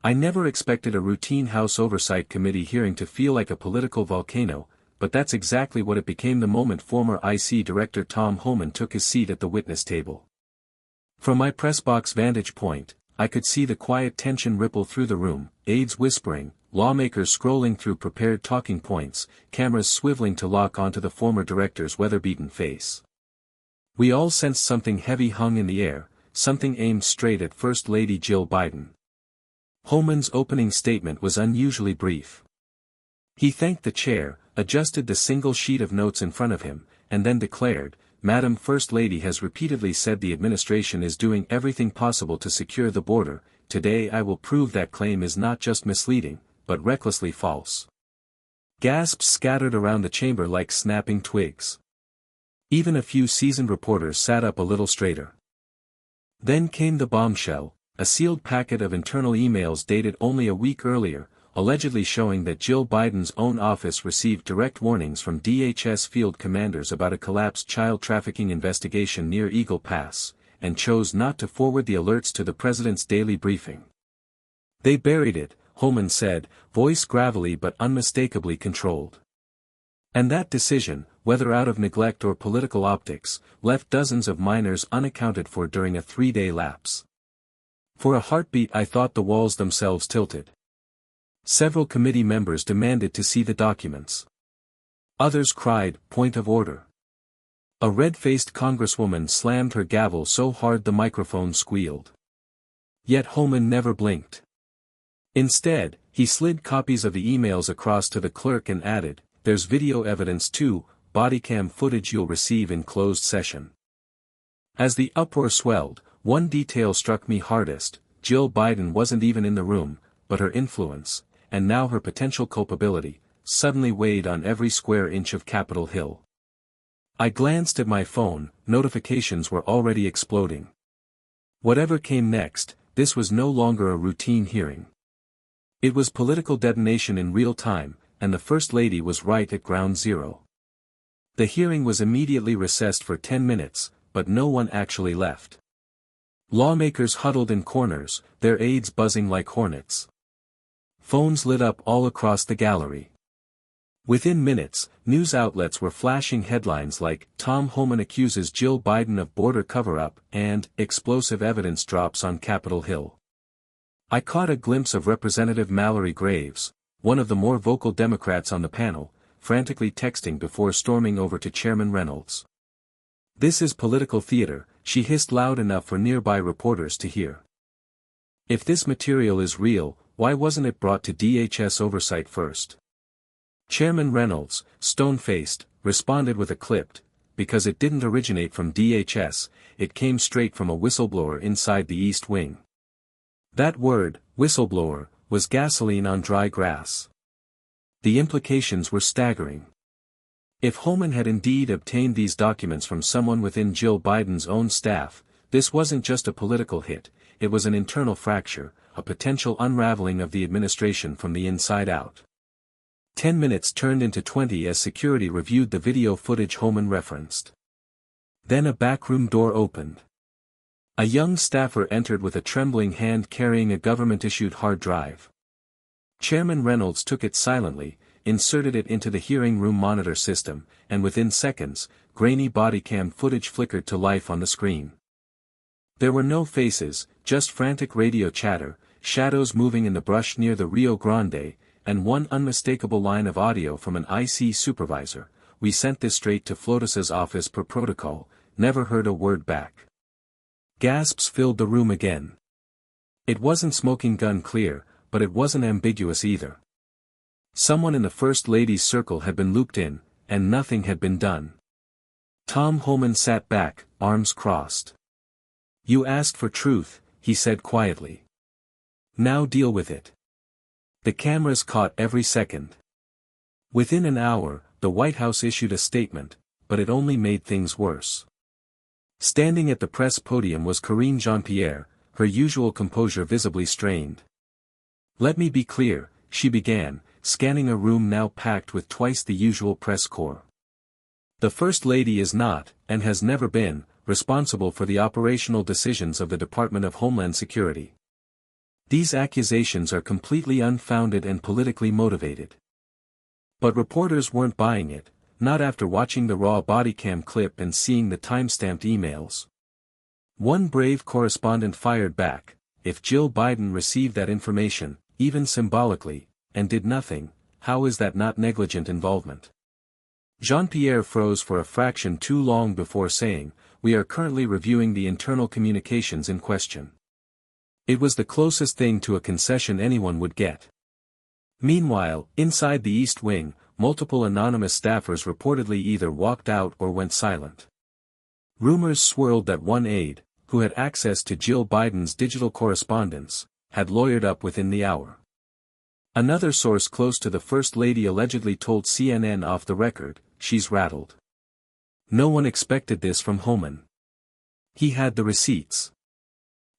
I never expected a routine House Oversight Committee hearing to feel like a political volcano, but that's exactly what it became the moment former IC Director Tom Homan took his seat at the witness table. From my press box vantage point, I could see the quiet tension ripple through the room, aides whispering, lawmakers scrolling through prepared talking points, cameras swiveling to lock onto the former director's weather-beaten face. We all sensed something heavy hung in the air, something aimed straight at First Lady Jill Biden. Homan's opening statement was unusually brief. He thanked the chair, adjusted the single sheet of notes in front of him, and then declared, "Madam First Lady has repeatedly said the administration is doing everything possible to secure the border. Today I will prove that claim is not just misleading, but recklessly false." Gasps scattered around the chamber like snapping twigs. Even a few seasoned reporters sat up a little straighter. Then came the bombshell, a sealed packet of internal emails dated only a week earlier, allegedly showing that Jill Biden's own office received direct warnings from DHS field commanders about a collapsed child trafficking investigation near Eagle Pass, and chose not to forward the alerts to the president's daily briefing. "They buried it," Homan said, voice gravelly but unmistakably controlled. And that decision, whether out of neglect or political optics, left dozens of minors unaccounted for during a 3-day lapse. For a heartbeat I thought the walls themselves tilted. Several committee members demanded to see the documents. Others cried, "Point of order." A red-faced congresswoman slammed her gavel so hard the microphone squealed. Yet Homan never blinked. Instead, he slid copies of the emails across to the clerk and added, "There's video evidence too, bodycam footage you'll receive in closed session." As the uproar swelled, one detail struck me hardest: Jill Biden wasn't even in the room, but her influence, and now her potential culpability, suddenly weighed on every square inch of Capitol Hill. I glanced at my phone, notifications were already exploding. Whatever came next, this was no longer a routine hearing. It was political detonation in real time, and the First Lady was right at ground zero. The hearing was immediately recessed for 10 minutes, but no one actually left. Lawmakers huddled in corners, their aides buzzing like hornets. Phones lit up all across the gallery. Within minutes, news outlets were flashing headlines like, "Tom Homan accuses Jill Biden of border cover-up," and "Explosive evidence drops on Capitol Hill." I caught a glimpse of Representative Mallory Graves, one of the more vocal Democrats on the panel, frantically texting before storming over to Chairman Reynolds. "This is political theater," she hissed loud enough for nearby reporters to hear. "If this material is real, why wasn't it brought to DHS oversight first?" Chairman Reynolds, stone-faced, responded with a clipped, "Because it didn't originate from DHS, it came straight from a whistleblower inside the East Wing." That word, whistleblower, was gasoline on dry grass. The implications were staggering. If Homan had indeed obtained these documents from someone within Jill Biden's own staff, this wasn't just a political hit, it was an internal fracture, a potential unraveling of the administration from the inside out. 10 minutes turned into 20 as security reviewed the video footage Homan referenced. Then a backroom door opened. A young staffer entered with a trembling hand carrying a government-issued hard drive. Chairman Reynolds took it silently, inserted it into the hearing room monitor system, and within seconds, grainy bodycam footage flickered to life on the screen. There were no faces, just frantic radio chatter, shadows moving in the brush near the Rio Grande, and one unmistakable line of audio from an IC supervisor, "We sent this straight to Flotus's office per protocol, never heard a word back." Gasps filled the room again. It wasn't smoking gun clear, but it wasn't ambiguous either. Someone in the First Lady's circle had been looped in, and nothing had been done. Tom Homan sat back, arms crossed. "You asked for truth," he said quietly. "Now deal with it." The cameras caught every second. Within an hour, the White House issued a statement, but it only made things worse. Standing at the press podium was Karine Jean-Pierre, her usual composure visibly strained. "Let me be clear," she began, scanning a room now packed with twice the usual press corps. "The First Lady is not, and has never been, responsible for the operational decisions of the Department of Homeland Security. These accusations are completely unfounded and politically motivated. But reporters weren't buying it, not after watching the raw bodycam clip and seeing the time-stamped emails. One brave correspondent fired back, "If Jill Biden received that information, even symbolically, and did nothing, how is that not negligent involvement?" Jean-Pierre froze for a fraction too long before saying, "We are currently reviewing the internal communications in question." It was the closest thing to a concession anyone would get. Meanwhile, inside the East Wing, multiple anonymous staffers reportedly either walked out or went silent. Rumors swirled that one aide, who had access to Jill Biden's digital correspondence, had lawyered up within the hour. Another source close to the First Lady allegedly told CNN off the record, "She's rattled." No one expected this from Homan. He had the receipts.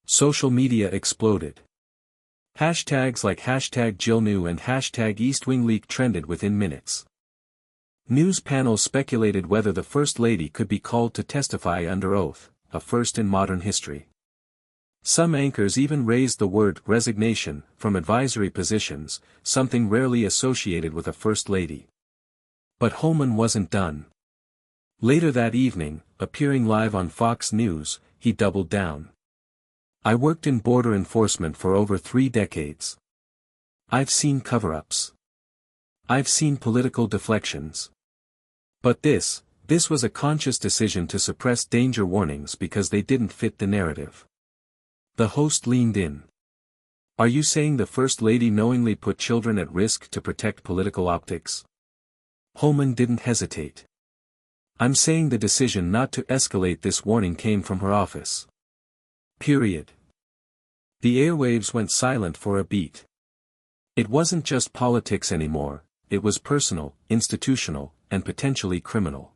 Social media exploded. Hashtags like #JillKnew and #EastWingLeak trended within minutes. News panels speculated whether the First Lady could be called to testify under oath, a first in modern history. Some anchors even raised the word resignation from advisory positions, something rarely associated with a First Lady. But Homan wasn't done. Later that evening, appearing live on Fox News, he doubled down. "I worked in border enforcement for over 3 decades. I've seen cover-ups. I've seen political deflections. But this was a conscious decision to suppress danger warnings because they didn't fit the narrative." The host leaned in. "Are you saying the First Lady knowingly put children at risk to protect political optics?" Homan didn't hesitate. "I'm saying the decision not to escalate this warning came from her office. Period." The airwaves went silent for a beat. It wasn't just politics anymore, it was personal, institutional, and potentially criminal.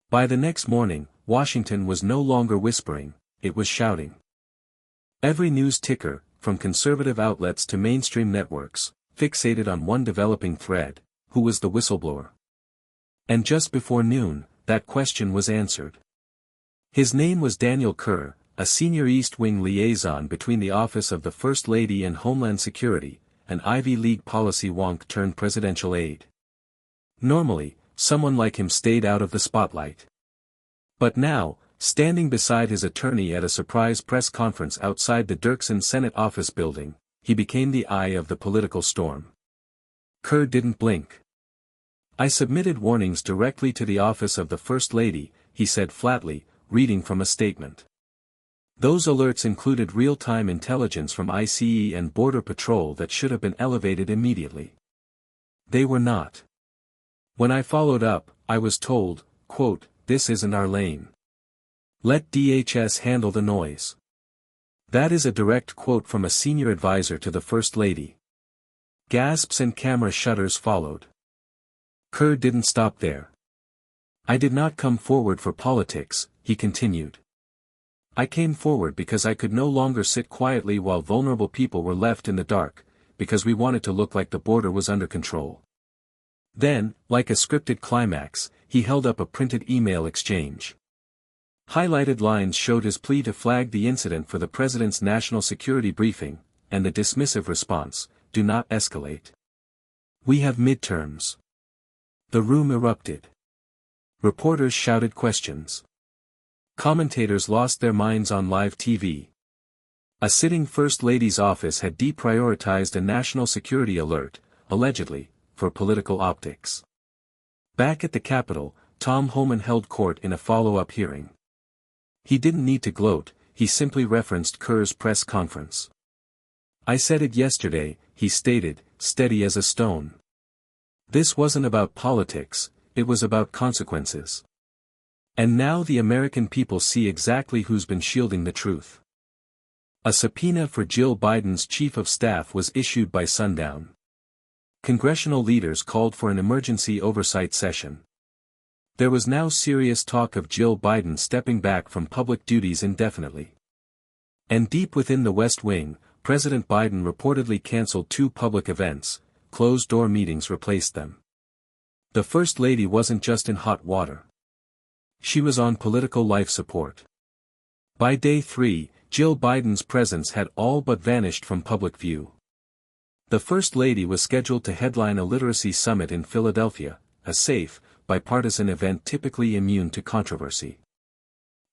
By the next morning, Washington was no longer whispering, it was shouting. Every news ticker, from conservative outlets to mainstream networks, fixated on one developing thread: who was the whistleblower? And just before noon, that question was answered. His name was Daniel Kerr, a senior East Wing liaison between the Office of the First Lady and Homeland Security, an Ivy League policy wonk turned presidential aide. Normally, someone like him stayed out of the spotlight. But now, standing beside his attorney at a surprise press conference outside the Dirksen Senate office building, he became the eye of the political storm. Kerr didn't blink. "I submitted warnings directly to the Office of the First Lady," he said flatly, reading from a statement. "Those alerts included real-time intelligence from ICE and Border Patrol that should have been elevated immediately. They were not. When I followed up, I was told, quote, 'This isn't our lane. Let DHS handle the noise.'" That is a direct quote from a senior advisor to the First Lady. Gasps and camera shutters followed. Kerr didn't stop there. "I did not come forward for politics," he continued. "I came forward because I could no longer sit quietly while vulnerable people were left in the dark, because we wanted to look like the border was under control." Then, like a scripted climax, he held up a printed email exchange. Highlighted lines showed his plea to flag the incident for the president's national security briefing, and the dismissive response, "Do not escalate. We have midterms." The room erupted. Reporters shouted questions. Commentators lost their minds on live TV. A sitting First Lady's office had deprioritized a national security alert, allegedly, for political optics. Back at the Capitol, Tom Homan held court in a follow-up hearing. He didn't need to gloat, he simply referenced Kerr's press conference. "I said it yesterday," he stated, steady as a stone. "This wasn't about politics, it was about consequences. And now the American people see exactly who's been shielding the truth." A subpoena for Jill Biden's chief of staff was issued by sundown. Congressional leaders called for an emergency oversight session. There was now serious talk of Jill Biden stepping back from public duties indefinitely. And deep within the West Wing, President Biden reportedly canceled 2 public events, closed-door meetings replaced them. The First Lady wasn't just in hot water. She was on political life support. By day 3, Jill Biden's presence had all but vanished from public view. The First Lady was scheduled to headline a literacy summit in Philadelphia, a safe, bipartisan event typically immune to controversy.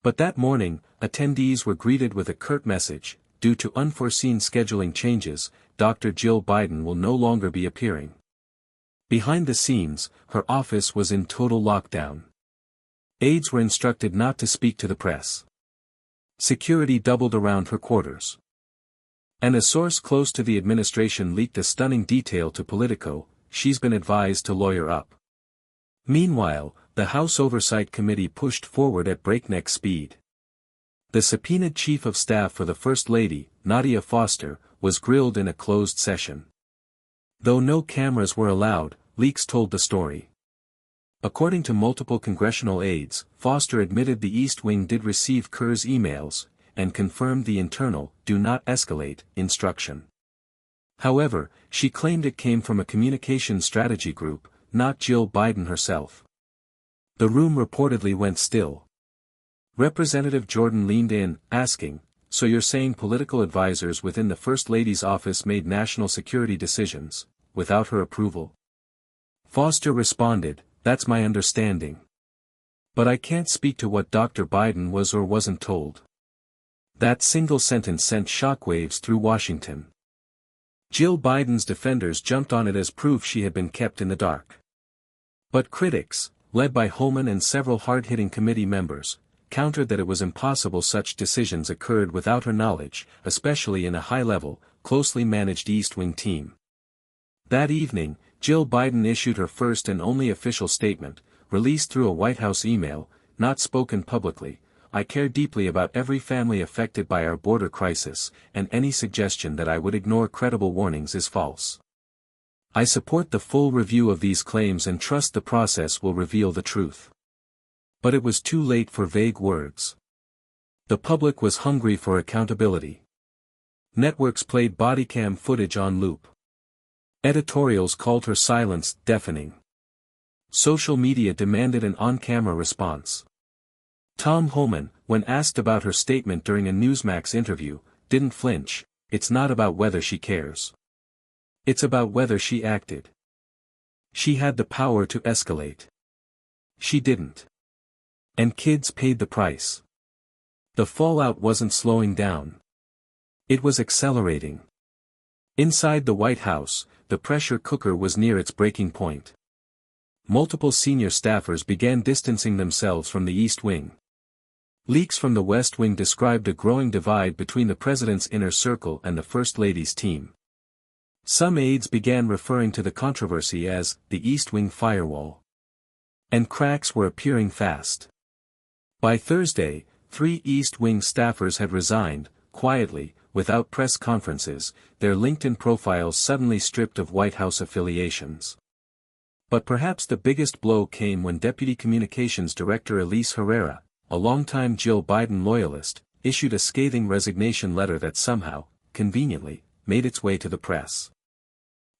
But that morning, attendees were greeted with a curt message: due to unforeseen scheduling changes, Dr. Jill Biden will no longer be appearing. Behind the scenes, her office was in total lockdown. Aides were instructed not to speak to the press. Security doubled around her quarters. And a source close to the administration leaked a stunning detail to Politico: she's been advised to lawyer up. Meanwhile, the House Oversight Committee pushed forward at breakneck speed. The subpoenaed Chief of Staff for the First Lady, Nadia Foster, was grilled in a closed session. Though no cameras were allowed, leaks told the story. According to multiple congressional aides, Foster admitted the East Wing did receive Kerr's emails, and confirmed the internal "do not escalate" instruction. However, she claimed it came from a communications strategy group, not Jill Biden herself. The room reportedly went still. Representative Jordan leaned in, asking, "So you're saying political advisors within the First Lady's office made national security decisions, without her approval?" Foster responded, "That's my understanding. But I can't speak to what Dr. Biden was or wasn't told." That single sentence sent shockwaves through Washington. Jill Biden's defenders jumped on it as proof she had been kept in the dark. But critics, led by Homan and several hard-hitting committee members, countered that it was impossible such decisions occurred without her knowledge, especially in a high-level, closely managed East Wing team. That evening, Jill Biden issued her first and only official statement, released through a White House email, not spoken publicly: "I care deeply about every family affected by our border crisis, and any suggestion that I would ignore credible warnings is false. I support the full review of these claims and trust the process will reveal the truth." But it was too late for vague words. The public was hungry for accountability. Networks played bodycam footage on loop. Editorials called her silence deafening. Social media demanded an on-camera response. Tom Homan, when asked about her statement during a Newsmax interview, didn't flinch. "It's not about whether she cares. It's about whether she acted. She had the power to escalate. She didn't. And kids paid the price." The fallout wasn't slowing down. It was accelerating. Inside the White House, the pressure cooker was near its breaking point. Multiple senior staffers began distancing themselves from the East Wing. Leaks from the West Wing described a growing divide between the president's inner circle and the First Lady's team. Some aides began referring to the controversy as the East Wing firewall. And cracks were appearing fast. By Thursday, 3 East Wing staffers had resigned, quietly, without press conferences, their LinkedIn profiles suddenly stripped of White House affiliations. But perhaps the biggest blow came when Deputy Communications Director Elise Herrera, a longtime Jill Biden loyalist, issued a scathing resignation letter that somehow, conveniently, made its way to the press.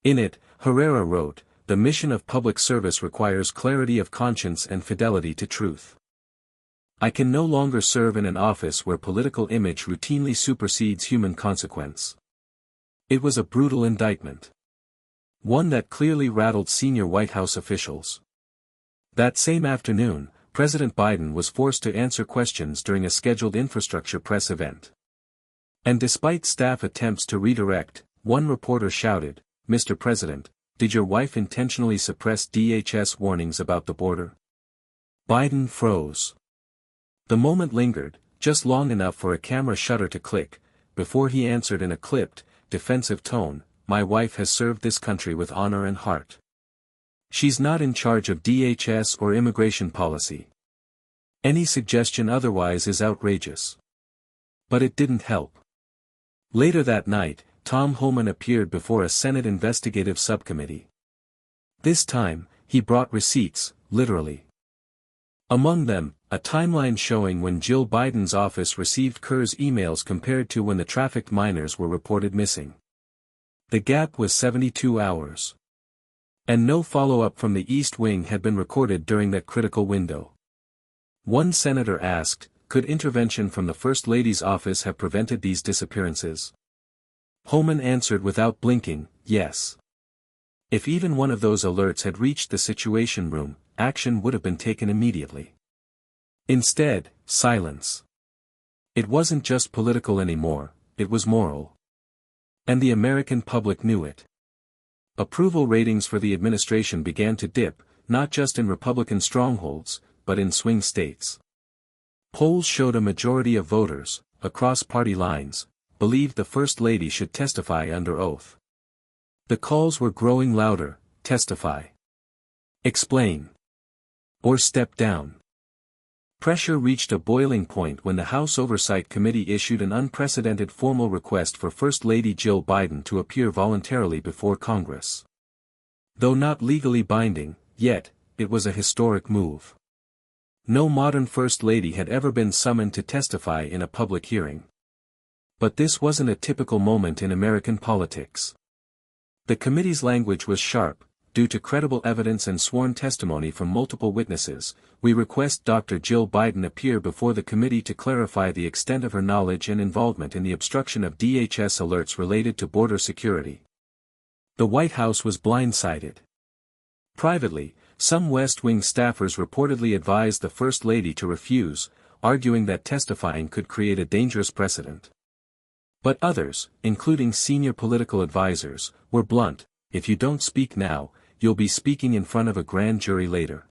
In it, Herrera wrote, "The mission of public service requires clarity of conscience and fidelity to truth. I can no longer serve in an office where political image routinely supersedes human consequence." It was a brutal indictment. One that clearly rattled senior White House officials. That same afternoon, President Biden was forced to answer questions during a scheduled infrastructure press event. And despite staff attempts to redirect, one reporter shouted, "Mr. President, did your wife intentionally suppress DHS warnings about the border?" Biden froze. The moment lingered, just long enough for a camera shutter to click, before he answered in a clipped, defensive tone, "My wife has served this country with honor and heart. She's not in charge of DHS or immigration policy. Any suggestion otherwise is outrageous." But it didn't help. Later that night, Tom Homan appeared before a Senate investigative subcommittee. This time, he brought receipts, literally. Among them, a timeline showing when Jill Biden's office received Kerr's emails compared to when the trafficked minors were reported missing. The gap was 72 hours. And no follow-up from the East Wing had been recorded during that critical window. One senator asked, Could intervention from the First Lady's office have prevented these disappearances? Homan answered without blinking, yes. If even one of those alerts had reached the Situation Room, action would have been taken immediately. Instead, silence. It wasn't just political anymore, it was moral. And the American public knew it. Approval ratings for the administration began to dip, not just in Republican strongholds, but in swing states. Polls showed a majority of voters, across party lines, believed the First Lady should testify under oath. The calls were growing louder: testify, explain, or step down. Pressure reached a boiling point when the House Oversight Committee issued an unprecedented formal request for First Lady Jill Biden to appear voluntarily before Congress. Though not legally binding, yet, it was a historic move. No modern First Lady had ever been summoned to testify in a public hearing. But this wasn't a typical moment in American politics. The committee's language was sharp. Due to credible evidence and sworn testimony from multiple witnesses, we request Dr. Jill Biden appear before the committee to clarify the extent of her knowledge and involvement in the obstruction of DHS alerts related to border security. The White House was blindsided. Privately, some West Wing staffers reportedly advised the First Lady to refuse, arguing that testifying could create a dangerous precedent. But others, including senior political advisors, were blunt: if you don't speak now, you'll be speaking in front of a grand jury later.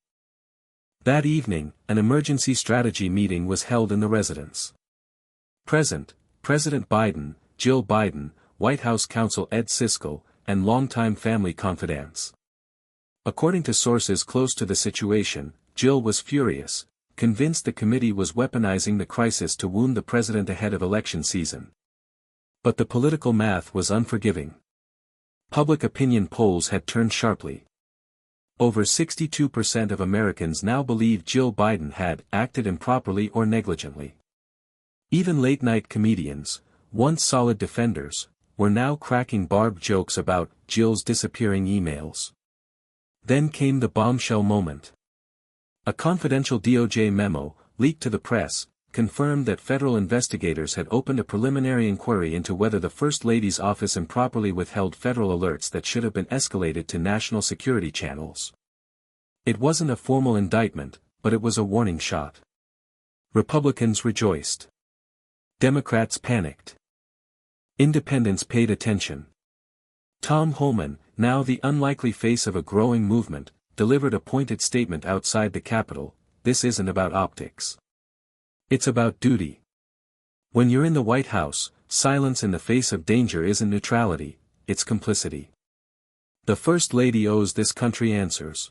That evening, an emergency strategy meeting was held in the residence. Present, President Biden, Jill Biden, White House counsel Ed Siskel, and longtime family confidants. According to sources close to the situation, Jill was furious, convinced the committee was weaponizing the crisis to wound the president ahead of election season. But the political math was unforgiving. Public opinion polls had turned sharply. Over 62% of Americans now believe Jill Biden had acted improperly or negligently. Even late-night comedians, once solid defenders, were now cracking barbed jokes about Jill's disappearing emails. Then came the bombshell moment. A confidential DOJ memo, leaked to the press, confirmed that federal investigators had opened a preliminary inquiry into whether the First Lady's office improperly withheld federal alerts that should have been escalated to national security channels. It wasn't a formal indictment, but it was a warning shot. Republicans rejoiced. Democrats panicked. Independents paid attention. Tom Homan, now the unlikely face of a growing movement, delivered a pointed statement outside the Capitol: this isn't about optics. It's about duty. When you're in the White House, silence in the face of danger isn't neutrality, it's complicity. The First Lady owes this country answers.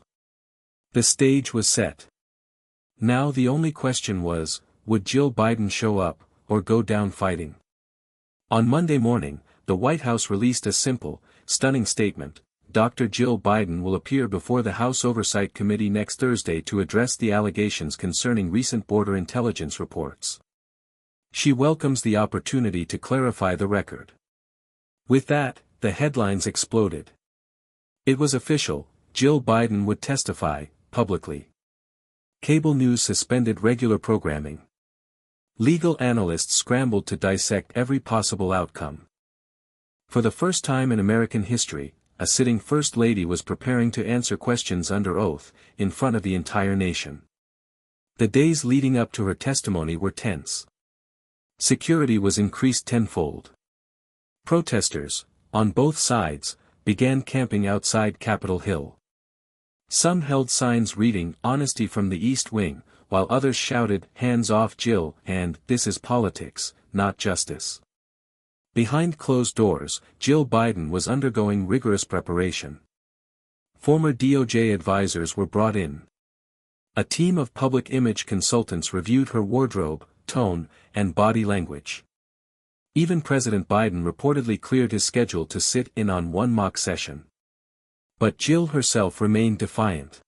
The stage was set. Now the only question was, would Jill Biden show up, or go down fighting? On Monday morning, the White House released a simple, stunning statement: Dr. Jill Biden will appear before the House Oversight Committee next Thursday to address the allegations concerning recent border intelligence reports. She welcomes the opportunity to clarify the record. With that, the headlines exploded. It was official: Jill Biden would testify, publicly. Cable news suspended regular programming. Legal analysts scrambled to dissect every possible outcome. For the first time in American history, a sitting First Lady was preparing to answer questions under oath, in front of the entire nation. The days leading up to her testimony were tense. Security was increased tenfold. Protesters, on both sides, began camping outside Capitol Hill. Some held signs reading "Honesty from the East Wing," while others shouted "Hands off Jill" and "This is politics, not justice." Behind closed doors, Jill Biden was undergoing rigorous preparation. Former DOJ advisors were brought in. A team of public image consultants reviewed her wardrobe, tone, and body language. Even President Biden reportedly cleared his schedule to sit in on one mock session. But Jill herself remained defiant.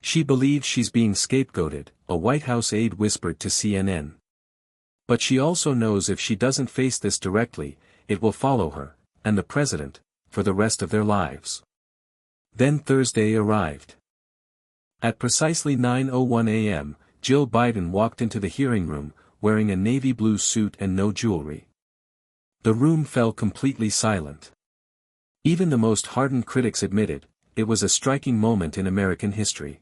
She believes she's being scapegoated, a White House aide whispered to CNN. But she also knows if she doesn't face this directly, it will follow her, and the president, for the rest of their lives. Then Thursday arrived. At precisely 9:01 a.m., Jill Biden walked into the hearing room, wearing a navy blue suit and no jewelry. The room fell completely silent. Even the most hardened critics admitted, it was a striking moment in American history.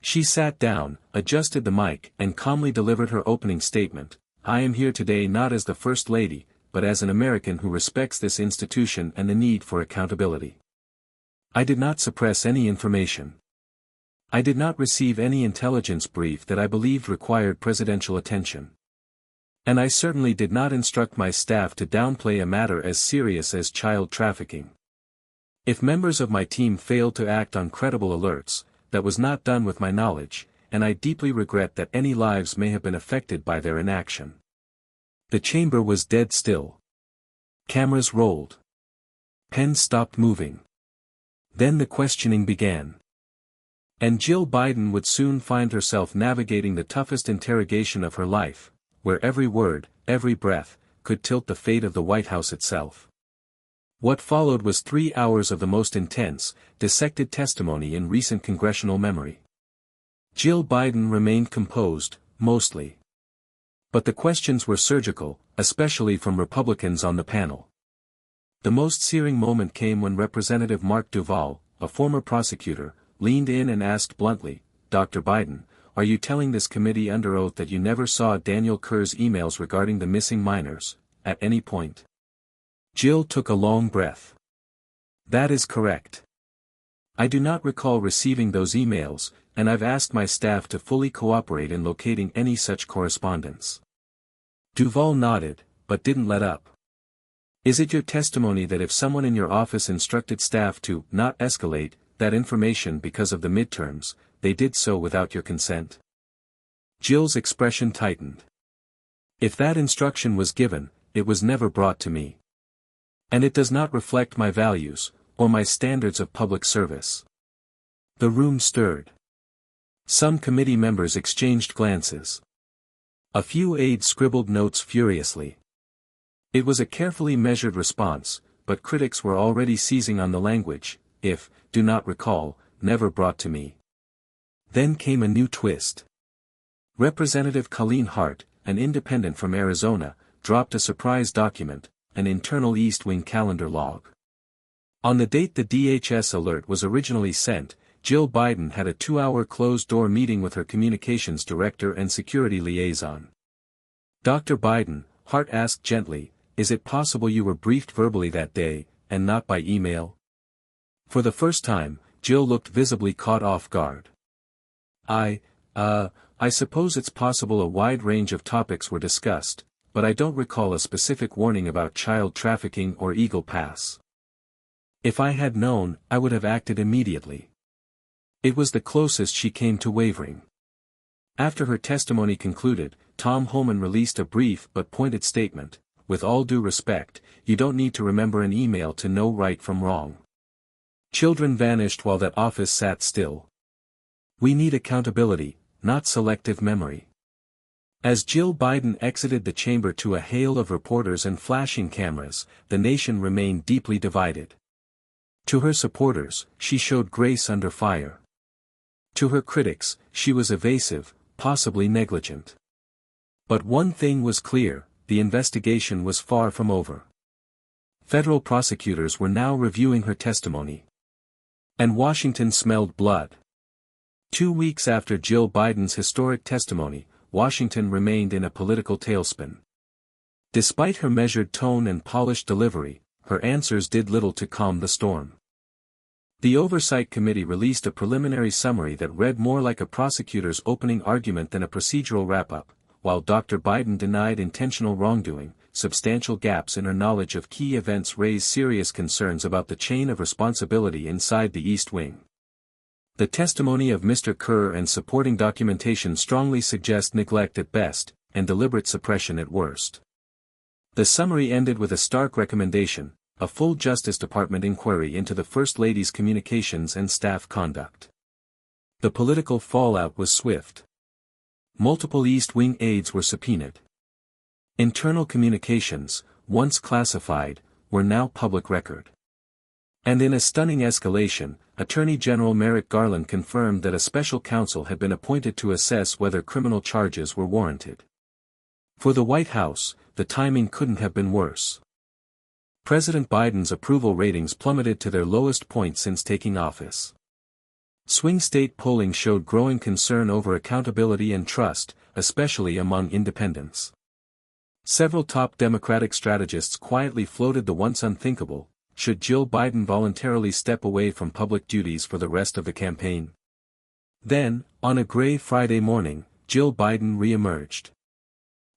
She sat down, adjusted the mic, and calmly delivered her opening statement. "I am here today not as the First Lady, but as an American who respects this institution and the need for accountability. I did not suppress any information. I did not receive any intelligence brief that I believed required presidential attention. And I certainly did not instruct my staff to downplay a matter as serious as child trafficking. If members of my team failed to act on credible alerts, that was not done with my knowledge, and I deeply regret that any lives may have been affected by their inaction." The chamber was dead still. Cameras rolled. Pens stopped moving. Then the questioning began. And Jill Biden would soon find herself navigating the toughest interrogation of her life, where every word, every breath, could tilt the fate of the White House itself. What followed was 3 hours of the most intense, dissected testimony in recent congressional memory. Jill Biden remained composed, mostly. But the questions were surgical, especially from Republicans on the panel. The most searing moment came when Representative Mark Duvall, a former prosecutor, leaned in and asked bluntly, "Dr. Biden, are you telling this committee under oath that you never saw Daniel Kerr's emails regarding the missing minors, at any point?" Jill took a long breath. "That is correct. I do not recall receiving those emails, and I've asked my staff to fully cooperate in locating any such correspondence." Duvall nodded, but didn't let up. "Is it your testimony that if someone in your office instructed staff to not escalate that information because of the midterms, they did so without your consent?" Jill's expression tightened. "If that instruction was given, it was never brought to me. And it does not reflect my values, or my standards of public service." The room stirred. Some committee members exchanged glances. A few aides scribbled notes furiously. It was a carefully measured response, but critics were already seizing on the language, "if, do not recall, never brought to me." Then came a new twist. Representative Colleen Hart, an independent from Arizona, dropped a surprise document, an internal East Wing calendar log. On the date the DHS alert was originally sent, Jill Biden had a 2-hour closed-door meeting with her communications director and security liaison. "Dr. Biden," Hart asked gently, "is it possible you were briefed verbally that day, and not by email?" For the first time, Jill looked visibly caught off guard. I suppose it's possible a wide range of topics were discussed, but I don't recall a specific warning about child trafficking or Eagle Pass. If I had known, I would have acted immediately." It was the closest she came to wavering. After her testimony concluded, Tom Homan released a brief but pointed statement, "With all due respect, you don't need to remember an email to know right from wrong." Children vanished while that office sat still. We need accountability, not selective memory. As Jill Biden exited the chamber to a hail of reporters and flashing cameras, the nation remained deeply divided. To her supporters, she showed grace under fire. To her critics, she was evasive, possibly negligent. But one thing was clear, the investigation was far from over. Federal prosecutors were now reviewing her testimony. And Washington smelled blood. 2 weeks after Jill Biden's historic testimony, Washington remained in a political tailspin. Despite her measured tone and polished delivery, her answers did little to calm the storm. The Oversight Committee released a preliminary summary that read more like a prosecutor's opening argument than a procedural wrap-up. While Dr. Biden denied intentional wrongdoing, substantial gaps in her knowledge of key events raised serious concerns about the chain of responsibility inside the East Wing. The testimony of Mr. Kerr and supporting documentation strongly suggest neglect at best, and deliberate suppression at worst. The summary ended with a stark recommendation: a full Justice Department inquiry into the First Lady's communications and staff conduct. The political fallout was swift. Multiple East Wing aides were subpoenaed. Internal communications, once classified, were now public record. And in a stunning escalation, Attorney General Merrick Garland confirmed that a special counsel had been appointed to assess whether criminal charges were warranted. For the White House, the timing couldn't have been worse. President Biden's approval ratings plummeted to their lowest point since taking office. Swing state polling showed growing concern over accountability and trust, especially among independents. Several top Democratic strategists quietly floated the once unthinkable: should Jill Biden voluntarily step away from public duties for the rest of the campaign? Then, on a gray Friday morning, Jill Biden re-emerged.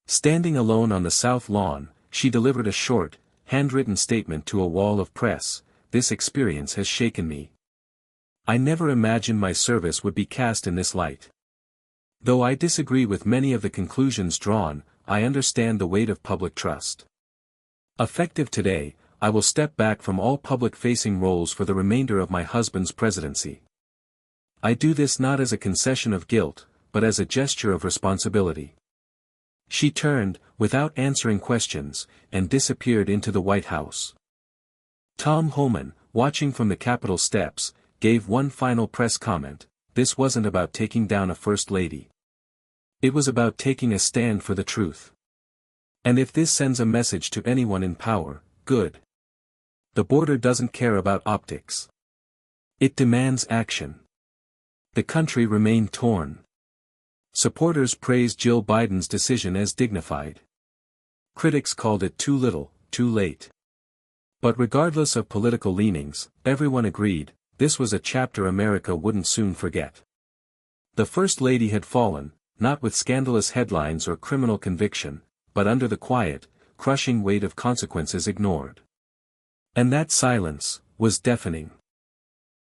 Standing alone on the South Lawn, she delivered a short, handwritten statement to a wall of press: "This experience has shaken me. I never imagined my service would be cast in this light. Though I disagree with many of the conclusions drawn, I understand the weight of public trust. Effective today, I will step back from all public-facing roles for the remainder of my husband's presidency. I do this not as a concession of guilt, but as a gesture of responsibility." She turned, without answering questions, and disappeared into the White House. Tom Homan, watching from the Capitol steps, gave one final press comment: "This wasn't about taking down a first lady. It was about taking a stand for the truth. And if this sends a message to anyone in power, good. The border doesn't care about optics. It demands action." The country remained torn. Supporters praised Jill Biden's decision as dignified. Critics called it too little, too late. But regardless of political leanings, everyone agreed, this was a chapter America wouldn't soon forget. The First Lady had fallen, not with scandalous headlines or criminal conviction, but under the quiet, crushing weight of consequences ignored. And that silence was deafening.